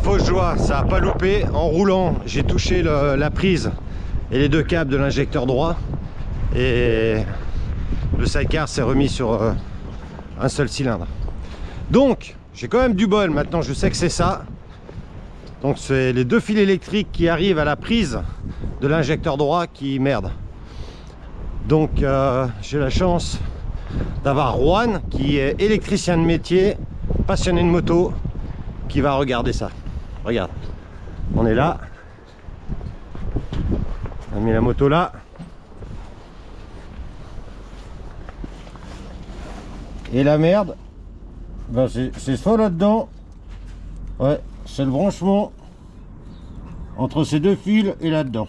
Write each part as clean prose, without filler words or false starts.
fausse joie, ça a pas loupé. En roulant, j'ai touché la prise et les deux câbles de l'injecteur droit. Et le sidecar s'est remis sur un seul cylindre. Donc, j'ai quand même du bol. Maintenant, je sais que c'est ça. Donc, c'est les deux fils électriques qui arrivent à la prise de l'injecteur droit qui merdent. Donc, j'ai la chance d'avoir Juan, qui est électricien de métier, passionné de moto, qui va regarder ça. Regarde, on est là. On a mis la moto là. Et la merde, ben c'est ça là-dedans. Ouais, c'est le branchement entre ces deux fils et là-dedans.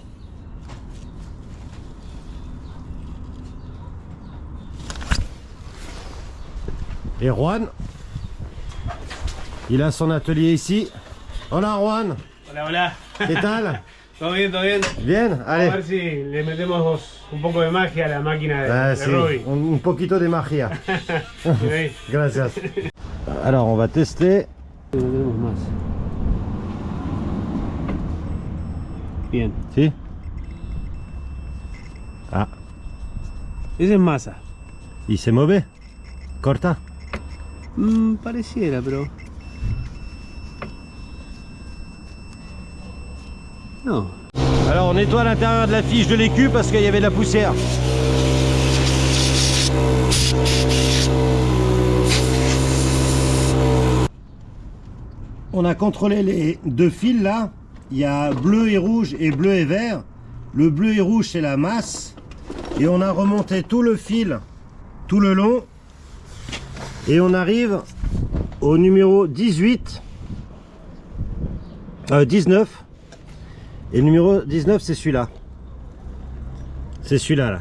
Et Juan, il a son atelier ici. Hola Juan. Hola, hola. ¿Qué tal? ¿Todo bien, todo bien? Bien, allez. A ver si le metemos un poco de magia a la máquina de Sí, Robbie. un poquito de magia. Sí. Gracias. Alors on va tester. No tenemos más. Bien. Si. Ah, Ese es masa. y se mueve. Corta. Pareciera, pero... No. Alors on nettoie l'intérieur de la fiche de l'écu parce qu'il y avait de la poussière. On a contrôlé les deux fils là. Il y a bleu et rouge et bleu et vert. Le bleu et rouge c'est la masse. Et on a remonté tout le fil tout le long. Et on arrive au numéro 18. 19. Et le numéro 19 c'est celui-là. C'est celui-là là.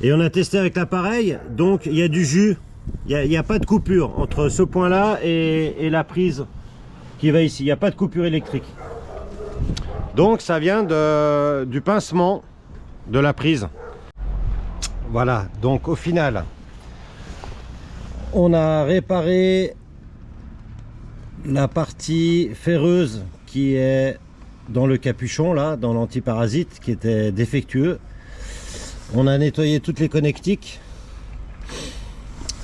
Et on a testé avec l'appareil. Donc il y a du jus. Il n'y a pas de coupure entre ce point là et la prise qui va ici. Il n'y a pas de coupure électrique. Donc ça vient du pincement de la prise. Voilà, donc au final on a réparé la partie ferreuse qui est dans le capuchon là, dans l'antiparasite qui était défectueux. On a nettoyé toutes les connectiques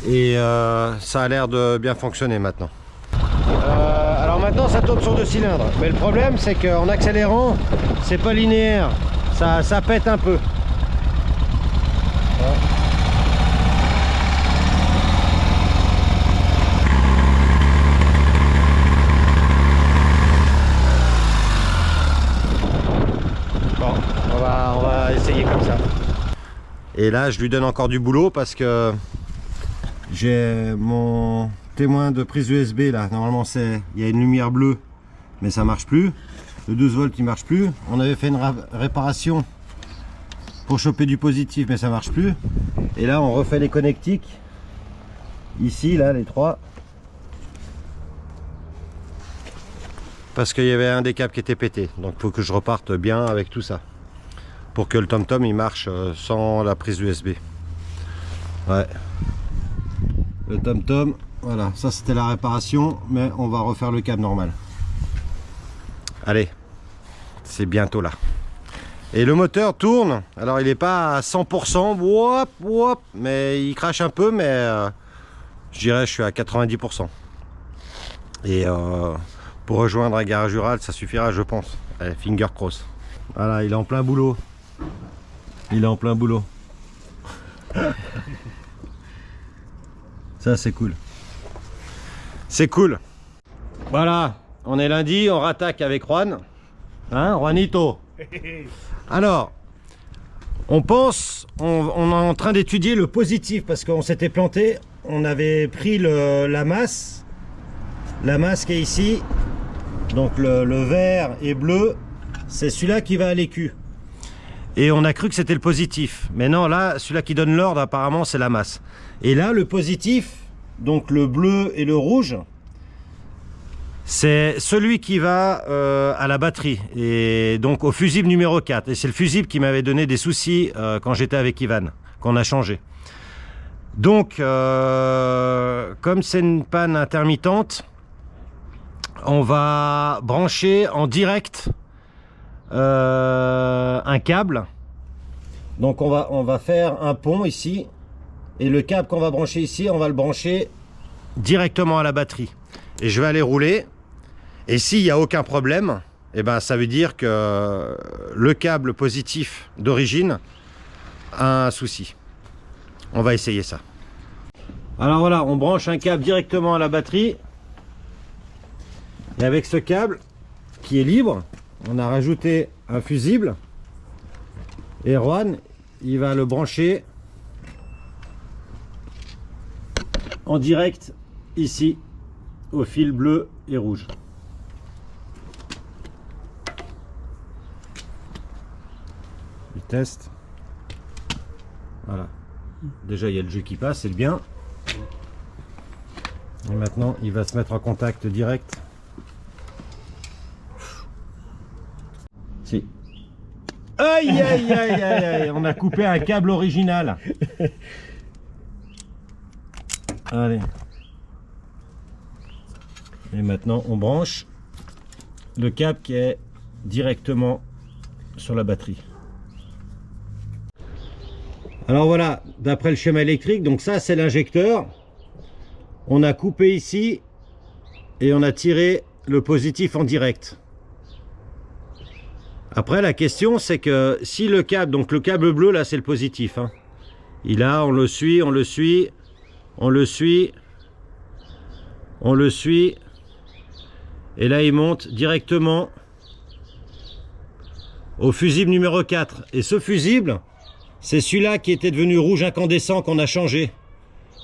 et ça a l'air de bien fonctionner maintenant. Alors maintenant ça tourne sur 2 cylindres, mais le problème c'est qu'en accélérant c'est pas linéaire, ça pète un peu. Bon, on va essayer comme ça. Et là je lui donne encore du boulot parce que j'ai mon témoin de prise USB là. Normalement il y a une lumière bleue mais ça marche plus. Le 12 volts il marche plus. On avait fait une réparation pour choper du positif mais ça marche plus. Et là on refait les connectiques ici là, les 3, parce qu'il y avait un des câbles qui était pété. Donc il faut que je reparte bien avec tout ça pour que le TomTom il marche sans la prise USB. Ouais, le TomTom, voilà, ça c'était la réparation, mais on va refaire le câble normal. Allez, c'est bientôt là. Et le moteur tourne. Alors il n'est pas à 100%, wop, wop, mais il crache un peu, mais je dirais je suis à 90%. Et pour rejoindre un garage rural, ça suffira, je pense. Allez, finger cross. Voilà, il est en plein boulot. Il est en plein boulot. Ça c'est cool. C'est cool. Voilà, on est lundi, on rattaque avec Juan. Hein, Juanito? Alors, on pense, on est en train d'étudier le positif parce qu'on s'était planté. On avait pris la masse qui est ici. Donc le vert et bleu, c'est celui-là qui va à l'écu. Et on a cru que c'était le positif. Mais non, là, celui-là qui donne l'ordre, apparemment, c'est la masse. Et là, le positif, donc le bleu et le rouge, c'est celui qui va à la batterie. Et donc au fusible numéro 4. Et c'est le fusible qui m'avait donné des soucis quand j'étais avec Ivan, qu'on a changé. Donc, comme c'est une panne intermittente, on va brancher en direct un câble. Donc on va faire un pont ici. Et le câble qu'on va brancher ici, on va le brancher directement à la batterie. Et je vais aller rouler. Et s'il n'y a aucun problème, eh ben, ça veut dire que le câble positif d'origine a un souci. On va essayer ça. Alors voilà, on branche un câble directement à la batterie. Et avec ce câble qui est libre, on a rajouté un fusible. Et Juan, il va le brancher en direct ici au fil bleu et rouge. Il teste. Voilà. Déjà il y a le jeu qui passe, c'est bien. Et maintenant il va se mettre en contact direct. Si. Aïe aïe aïe aïe aïe, on a coupé un câble original. Allez. Et maintenant on branche le câble qui est directement sur la batterie. Alors voilà, d'après le schéma électrique, donc ça c'est l'injecteur. On a coupé ici et on a tiré le positif en direct. Après la question c'est que si le câble, donc le câble bleu là c'est le positif, hein. Il a, on le suit, on le suit, on le suit, on le suit. Et là il monte directement au fusible numéro 4. Et ce fusible, c'est celui-là qui était devenu rouge incandescent qu'on a changé.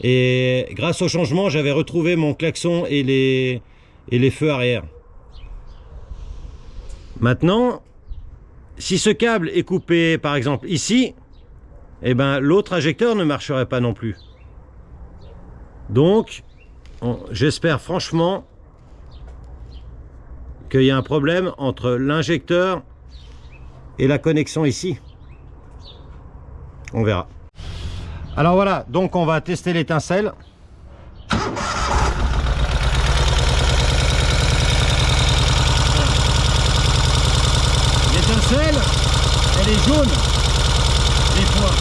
Et grâce au changement, j'avais retrouvé mon klaxon et les feux arrière. Maintenant, si ce câble est coupé par exemple ici, eh ben, l'autre injecteur ne marcherait pas non plus. Donc, j'espère franchement qu'il y a un problème entre l'injecteur et la connexion ici. On verra. Alors voilà, donc on va tester l'étincelle. L'étincelle, elle est jaune des fois.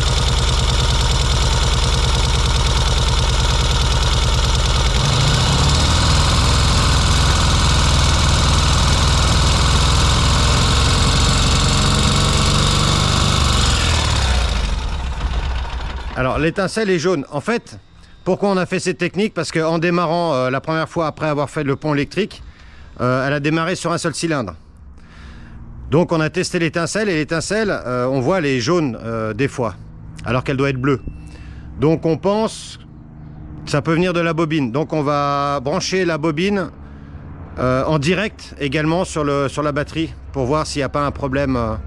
Alors l'étincelle est jaune. En fait, pourquoi on a fait cette technique? Parce qu'en démarrant la première fois après avoir fait le pont électrique, elle a démarré sur un seul cylindre. Donc on a testé l'étincelle et l'étincelle, on voit elle est jaune des fois, alors qu'elle doit être bleue. Donc on pense que ça peut venir de la bobine. Donc on va brancher la bobine en direct également sur la batterie pour voir s'il n'y a pas un problème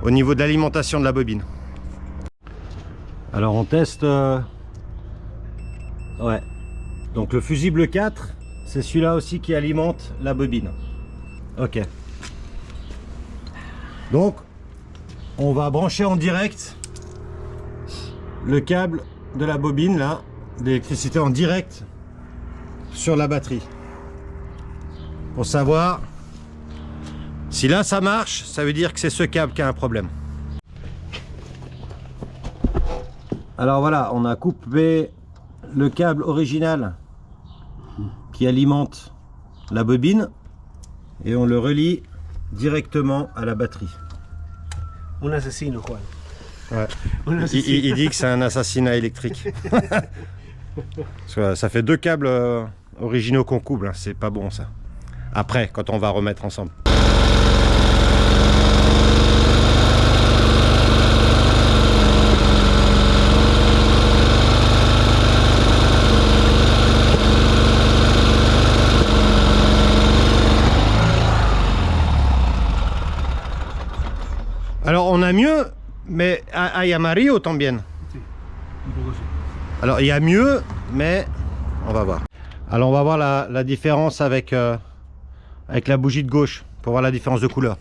au niveau de l'alimentation de la bobine. Alors on teste ouais, donc le fusible 4 c'est celui-là aussi qui alimente la bobine. Ok, donc on va brancher en direct le câble de la bobine là d'électricité en direct sur la batterie pour savoir si là ça marche. Ça veut dire que c'est ce câble qui a un problème. Alors voilà, on a coupé le câble original qui alimente la bobine et on le relie directement à la batterie. Un assassino quoi. Ouais. Il dit que c'est un assassinat électrique. Parce que ça fait deux câbles originaux qu'on couple, hein. C'est pas bon ça. Après, quand on va remettre ensemble. Alors on a mieux, mais hay amarillo también. Alors il y a mieux, mais on va voir. Alors on va voir la différence avec la bougie de gauche, pour voir la différence de couleur.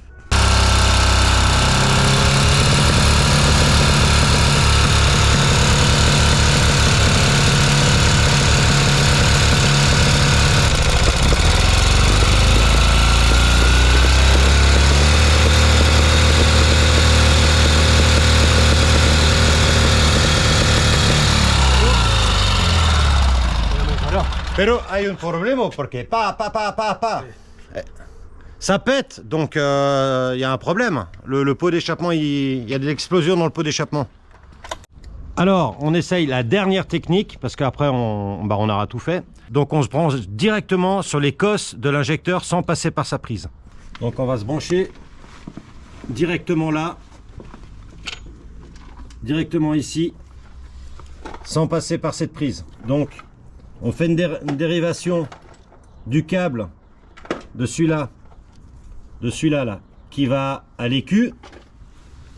Pero hay un problema porque pa. Ça pète, donc il y a un problème. Le pot d'échappement, il y a de l'explosion dans le pot d'échappement. Alors, on essaye la dernière technique, parce qu'après, on aura tout fait. Donc, on se branche directement sur les cosses de l'injecteur sans passer par sa prise. Donc, on va se brancher directement là, directement ici, sans passer par cette prise. Donc, on fait une dérivation du câble de celui-là, là, qui va à l'écu,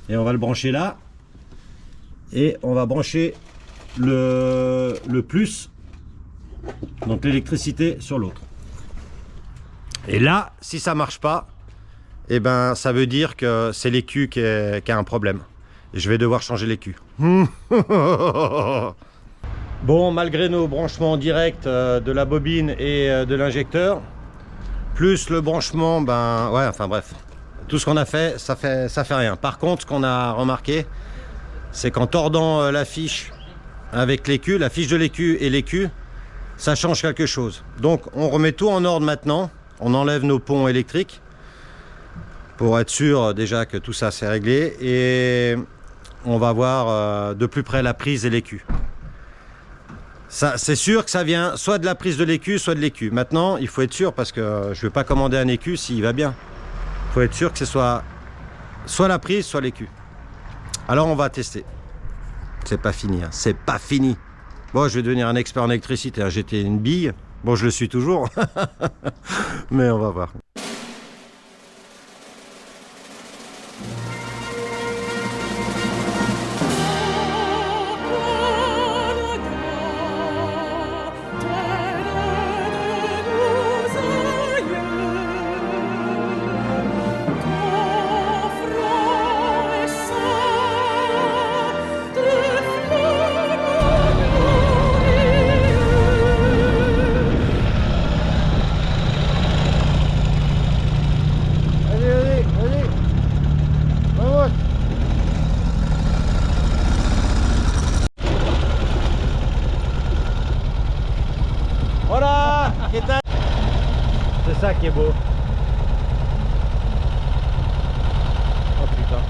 et on va le brancher là. Et on va brancher le plus, donc l'électricité, sur l'autre. Et là, si ça marche pas, eh ben ça veut dire que c'est l'écu qui a un problème. Et je vais devoir changer l'écu. Bon, malgré nos branchements directs de la bobine et de l'injecteur, plus le branchement, ben ouais, enfin bref, tout ce qu'on a fait, ça fait rien. Par contre, ce qu'on a remarqué, c'est qu'en tordant la fiche avec l'écu, la fiche de l'écu et l'écu, ça change quelque chose. Donc on remet tout en ordre maintenant, on enlève nos ponts électriques pour être sûr déjà que tout ça c'est réglé, et on va voir de plus près la prise et l'écu. Ça, c'est sûr que ça vient soit de la prise de l'écu, soit de l'écu. Maintenant, il faut être sûr, parce que je ne vais pas commander un écu s'il va bien. Il faut être sûr que ce soit la prise, soit l'écu. Alors on va tester. C'est pas fini, hein. C'est pas fini. Bon, je vais devenir un expert en électricité, hein. J'étais une bille. Bon, je le suis toujours. Mais on va voir. Voilà, c'est ça qui est beau. Oh putain.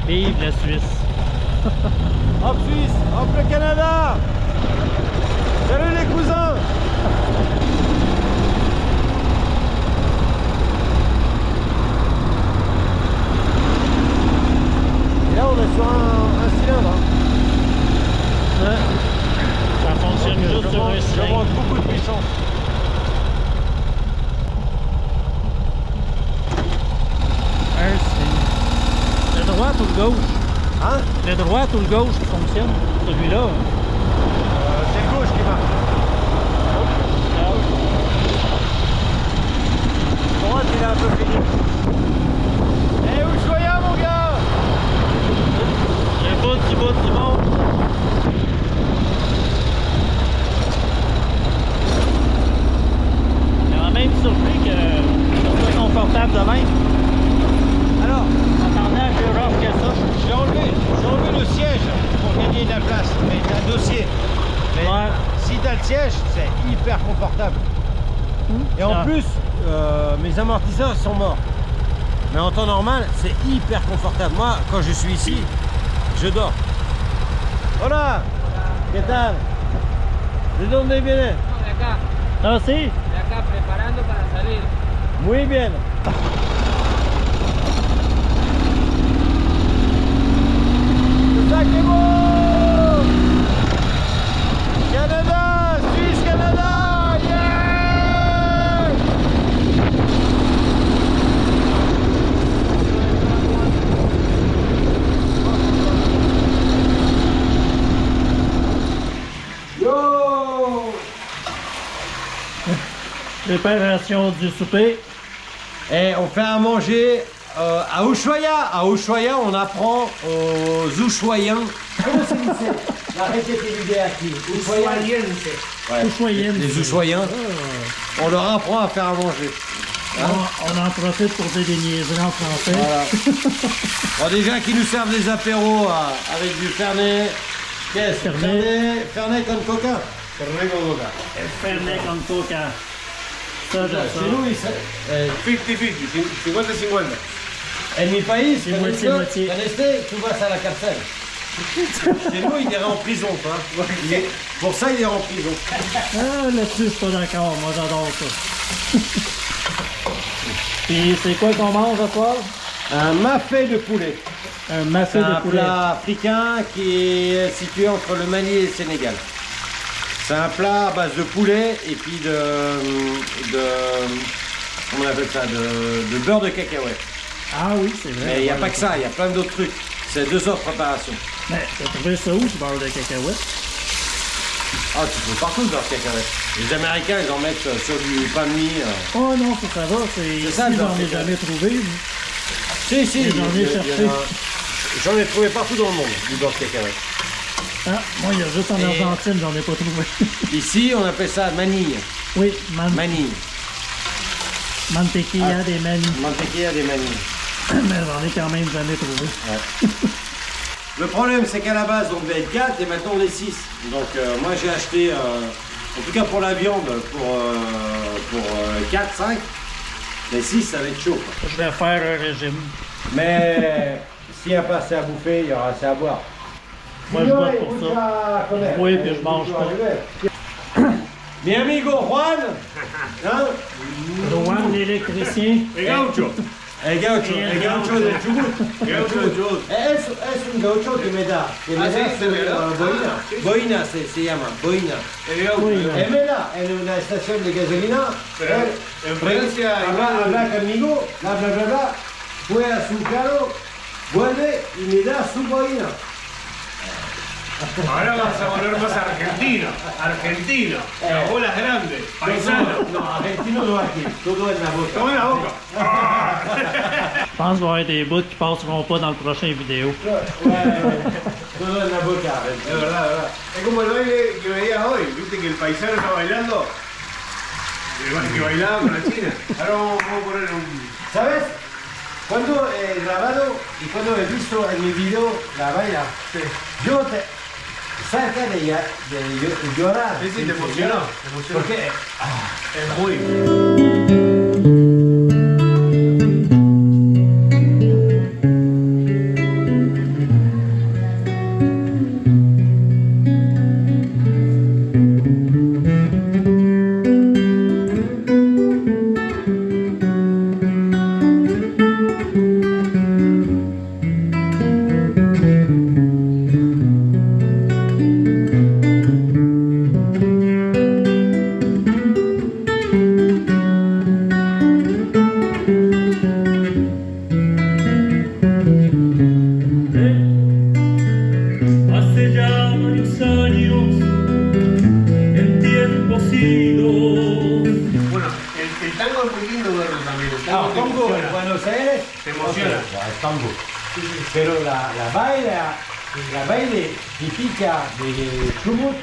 Vive la Suisse. Hop Suisse, hop le Canada. Salut les cousins. Et là on est sur un cylindre. Hein. Ouais. Ça fonctionne juste sur un Je cylindre. manque beaucoup de puissance. Un cylindre. Le droit ou le gauche? Hein? Le droit ou le gauche qui fonctionne? Celui-là. C'est le gauche qui marche. Le droite il est un peu fini. Eh Ushuaïa mon gars! Le bout du monde. Il m'a même surpris que ce soit confortable de même. Alors, Attendez un peu rough que ça. j'ai enlevé le siège pour gagner de la place, mais t'as un dossier. Mais Ouais. si t'as le siège, c'est hyper confortable. Et en Ah. plus, mes amortisseurs sont morts. Mais en temps normal, c'est hyper confortable. Moi, quand je suis ici, je dors. Hola! ¿Qué tal? ¿De dónde viene? De acá, Ah, si? de acá, preparando para salir. Muy bien. C'est ça qui est beau! Canada! Suisse, Canada! Yeah! Yo! Préparation du souper. Et on fait à manger à Ushuaïa. À Ushuaïa, on apprend aux Ushuaïens. Comment se dit la répétibilité aqui? Ushuaiense. Ushuaïenne. Les Ushuaïens, on leur apprend à faire à manger. On en profite pour dire des niaiseries en français. Voilà. Bon, déjà qui nous servent des apéros avec du Fernet. Qu'est-ce? Fernet. Fernet con coca. Fernet con coca. Fernet con coca. Ça, j'aime ça. Chez nous, 50-50, 50-50. en mi pays, C'est moitié-moitié. tu vas à la carcelle. Chez nous, il irait en prison, hein. Pour ça, il est en prison. Ah, là-dessus, je suis pas d'accord. Moi, j'adore ça. Puis, c'est quoi qu'on mange ce soir? Un mafé de poulet. Un mafé C'est de un poulet. plat africain qui est situé entre le Mali et le Sénégal. C'est un plat à base de poulet et puis comment on appelle ça, de beurre de cacahuète. Ah oui, c'est vrai. Mais il n'y a pas que ça, il y a plein d'autres trucs. C'est 2 autres préparations. Mais t'as trouvé ça où, ce beurre de cacahuète? Ah, tu peux partout le beurre de cacahuète. Les Américains, ils en mettent sur du pain de mie. Oh non, ça va. C'est ça, le beurre j'en de ai jamais trouvé. Si, si, J'en ai cherché. J'en ai trouvé partout dans le monde, du beurre de cacahuète. Ah, moi, il y a juste en Et- Argentine, j'en ai pas trouvé. Ici, on appelle ça manille. Oui, Manille. mantequilla Ah. des manis. Mantequilla des manilles. Mais j'en ai quand même jamais trouvé. Le problème, c'est qu'à la base, on devait être 4 et maintenant on est 6. Donc, moi, j'ai acheté, en tout cas pour la viande, pour 4, 5. Mais 6, ça va être chaud, quoi. Je vais faire un régime. Mais s'il n'y a pas assez à bouffer, il y aura assez à boire. Moi, je vote pour ça. Oui, puis je mange pas. Mi amigo Juan, hein? Juan, l'électricien. El gaucho. El gaucho de Chubut. Gaucho de Chubut. Es un gaucho que me da sí, se me da. boina. Sí, sí. Boina se llama, boina. El gaucho. Boina. Él me da en una estación de gasolina. Pero en Francia habla conmigo, bla bla bla bla, fue a su carro, vuelve y me da su boina. ahora vas a volver más argentino. Argentino. Las bolas grandes. Paisano. No, argentino no aquí, todo en la boca. Toma la boca. Je pense qu'il va y avoir des bouts qui passeront pas dans le prochain vidéo. Ouais, todo en la boca. Es verdad, es verdad. Es como el baile que veías hoy. Viste que el paisano está bailando. El baile que bailaba con la china. Ahora vamos a poner un. ¿Sabes? Cuando he grabado y cuando he visto en mi video la baila, yo te cerca de llorar. Sí, sí, te emocionó. Te emocionó. Porque Es muy. Hace ya varios años, en tiempos idos, Bueno, el tango es muy lindo verlo también. El tango ah, te Congo, emociona. Buenos Aires, Te emociona. ok, ya, es tango. Pero la baile típica de Chubut,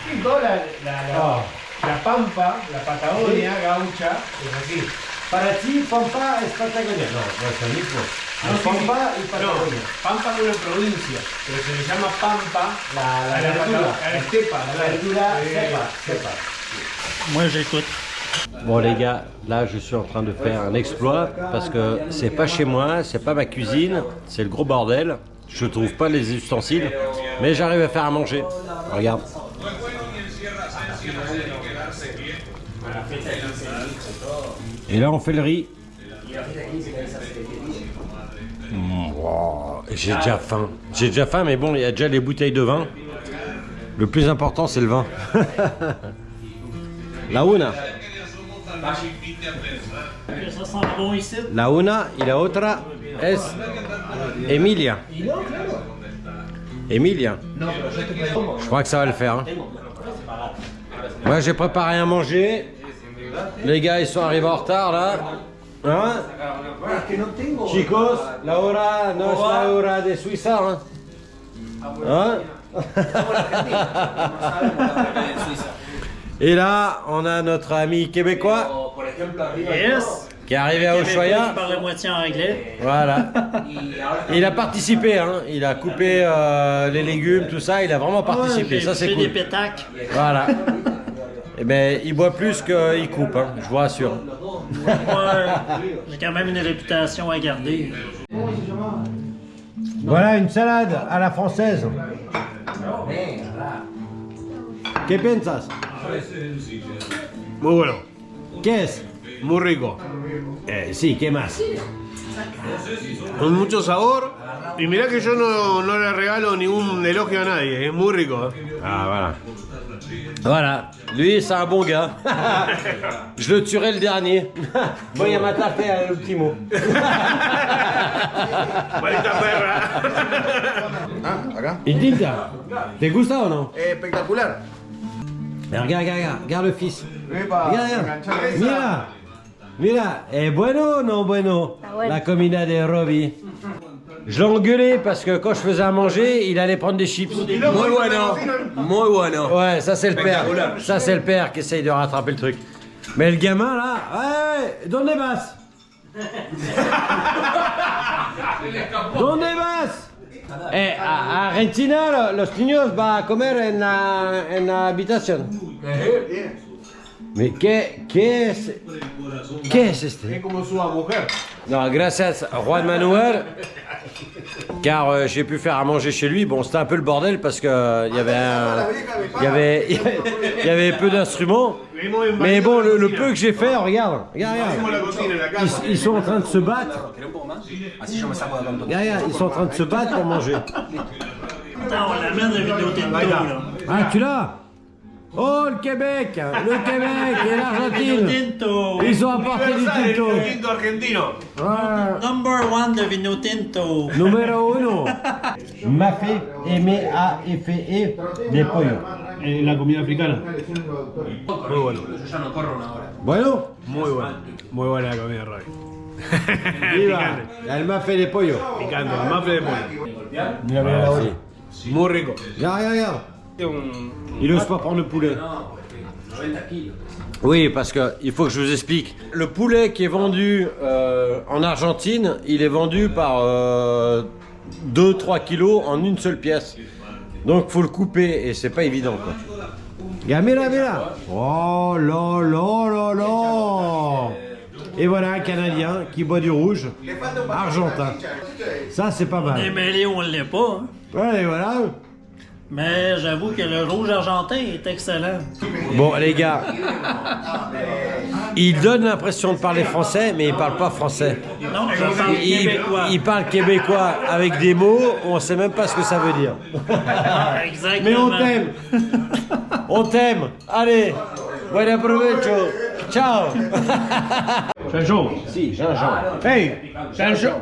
Sí, toda la Pampa, la Patagonia gaucha, es así. para ti Pampa es Patagonia. No, no es el mismo. No, Es sí, Pampa y no, Patagonia. Pampa es una provincia, pero se le llama Pampa La a la verdura. a la estepa. La verdura, Sí. sepa. Moi, j'écoute. Bon les gars, là je suis en train de faire un exploit parce que c'est pas chez moi, c'est pas ma cuisine, c'est le gros bordel. Je trouve pas les ustensiles, mais j'arrive à faire à manger. Regarde. Et là on fait le riz. Wow, j'ai déjà faim. J'ai déjà faim, mais bon, il y a déjà les bouteilles de vin. Le plus important, c'est le vin. La una. Ça sent bon ici. La una y la otra es Emilia. Emilia. Je crois que ça va le faire. Hein. Ouais, j'ai préparé à manger. Les gars, ils sont arrivés en retard là. Hein? Chicos, la hora no es la hora de Suiza. Hein? Hein? Et là, on a notre ami québécois. Yes! qui est arrivé à Ushuaia. Il parle moitié anglais. Voilà. Il a participé, hein. Il a coupé les légumes, tout ça. Il a vraiment participé. Ça, c'est cool. Des pétacs. Voilà. Eh ben, il boit plus qu'il coupe, hein, je vous rassure. J'ai quand même une réputation à garder. Voilà une salade à la française. ¿Qué piensas? Muy bueno, ¿Qué es? muy rico. Sí, ¿qué más? Con mucho sabor. Y mirá que yo no le regalo ningún elogio a nadie, es muy rico. Ah, voilà. Voilà, lui c'est un bon gars. Je le tuerai le dernier. Voy a matarte al último. Maldita perra. Ah, acá. Indinta, ¿te gusta o no? Espectacular. Regarde le fils. Epa, Regarde. enganchar esa. Mira, mira, ¿es bueno o no bueno? La comida de Robbie. Je l'ai engueulé parce que quand je faisais à manger, il allait prendre des chips. Muy bueno. Muy bueno. Ouais, ça c'est le père. Ça c'est le père qui essaye de rattraper le truc. Mais le gamin là, ouais, donne des basses. Donne des basses. Eh, a Argentina los niños va a comer en la habitación. Mais ¿qué es este? Como su mujer. Non, gracias Juan Manuel, car j'ai pu faire à manger chez lui. Bon, c'était un peu le bordel parce que il y avait peu d'instruments. Mais bon, le peu que j'ai fait, regarde. Ils sont en train de se battre. Regarde, ils sont en train de se battre pour manger. Attends, on l'amène la vidéo Tinto, là. Ah, tu l'as? Oh, le Québec et l'Argentine. Tinto. Ils ont apporté du Tinto. Tinto argentino. Ouais. Number one de vino Tinto. Número uno. Mafé, M-A-F-E, de pollo. La comida africana. Muy bueno. Bueno, Muy bueno. Muy buena la comida, Roy. viva. El mafé de pollo. Picante, el mafle de pollo. Mira, mira, Muy rico. regarde. Il n'ose pas prendre le poulet. Oui, parce que il faut que je vous explique. Le poulet qui est vendu en Argentine, il est vendu par 2-3 kilos en une seule pièce. Donc faut le couper et c'est pas évident quoi. Mira. Oh là là là là. Et voilà un Canadien qui boit du rouge argentin. Ça c'est pas On est mal. mêlé ou on l'est pas. Hein. Ouais, et voilà. Mais j'avoue que le rouge argentin est excellent. Bon les gars, il donne l'impression de parler français, mais il parle pas français. Non, je parle québécois. Il parle québécois avec des mots, on sait même pas ce que ça veut dire. Exactement. Mais on t'aime. On t'aime. Allez, buen provecho. Ciao. Chanchón. Si, Jean-Jean. Hey, chanchón.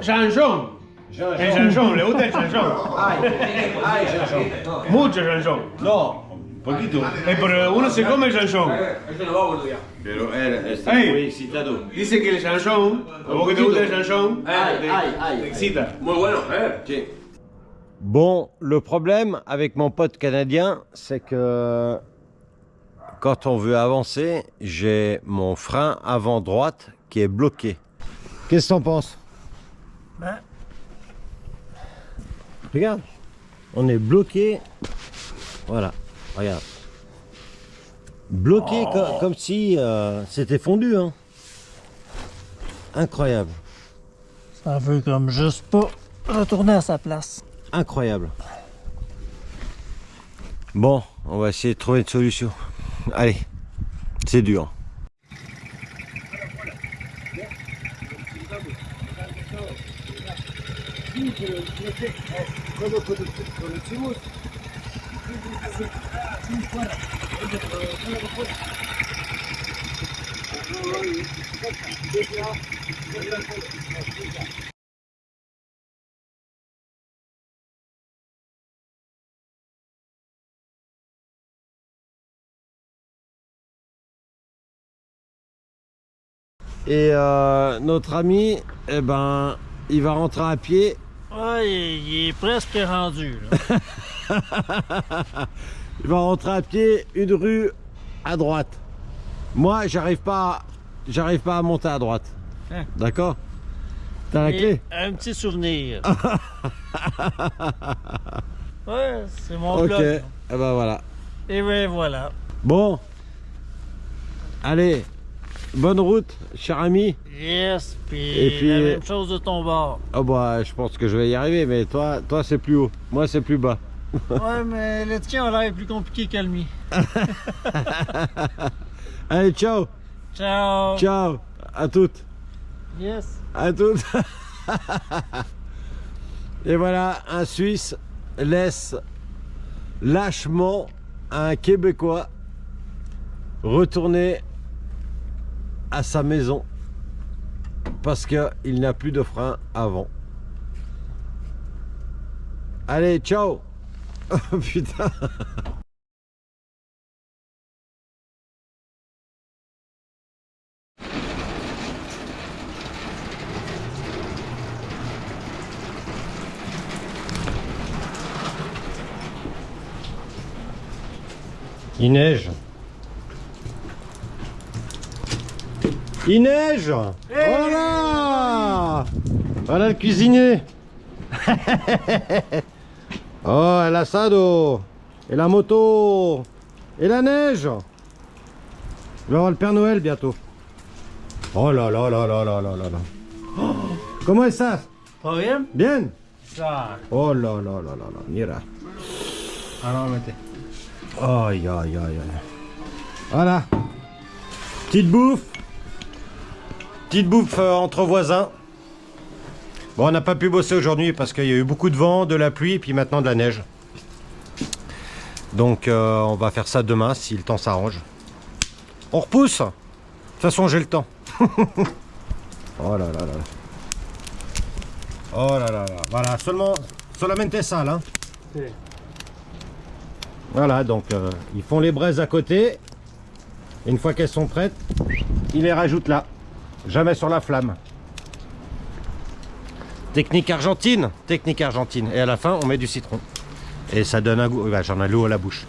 El chanchón, ¿le gusta el chanchón? Ay, Jean-Jean. Mucho chanchón. No, poquito. Pero uno se come el chanchón. Pero él está Hey. muy excitado. Dice que el chanchón, a vos que te gusta el chanchón, te excita. Muy bueno, Sí. Bon, le problème avec mon pote canadien, c'est que quand on veut avancer, j'ai mon frein avant droite qui est bloqué. Qu'est-ce que t'en penses? Ben. Regarde, on est bloqué. Voilà, regarde. Bloqué comme si c'était fondu. Hein. Incroyable. Ça veut comme juste pas retourner à sa place. Incroyable. Bon, on va essayer de trouver une solution. Allez, c'est dur. Et notre ami, eh ben, il va rentrer à pied. Ouais, il est presque rendu. Là. Il va rentrer à pied une rue à droite. Moi, j'arrive pas à monter à droite. D'accord? T'as la Et clé? un petit souvenir. Ouais, c'est mon Ok, blog. et ben voilà. Et ben voilà. Bon, allez, bonne route, cher ami. Yes, Et puis- la même chose de ton bord. Oh bah, je pense que je vais y arriver, mais toi c'est plus haut, moi c'est plus bas. Ouais, mais le tien a l'air plus compliqué que le mien. Allez, ciao, Ciao. ciao, à toutes, Yes. à toutes. Et voilà, un Suisse laisse lâchement un Québécois retourner à sa maison parce qu'il n'a plus de frein avant. Allez, ciao. Oh putain. Il neige. Il neige. Voilà. Voilà le cuisinier. Oh, el asado. Et la moto. Et la neige. Il va y avoir le Père Noël bientôt. Oh là là là là là là là là. Oh, ¿cómo estás? ¿Todo bien? Bien. Ça. Oh là là là là là. Mira. Alors, mettez. Aïe aïe aïe aïe. Voilà. Petite bouffe. Petite bouffe entre voisins. Bon, on n'a pas pu bosser aujourd'hui parce qu'il y a eu beaucoup de vent, de la pluie et puis maintenant de la neige. Donc on va faire ça demain si le temps s'arrange. On repousse. De toute façon j'ai le temps. Oh là là là. Oh là là là. Voilà, solamente ça là. Sí. Voilà, donc ils font les braises à côté. Et une fois qu'elles sont prêtes, ils les rajoutent là. Jamais sur la flamme. Technique argentine. Technique argentine. Et à la fin, on met du citron. Et ça donne un goût. Bah, j'en ai l'eau à la bouche.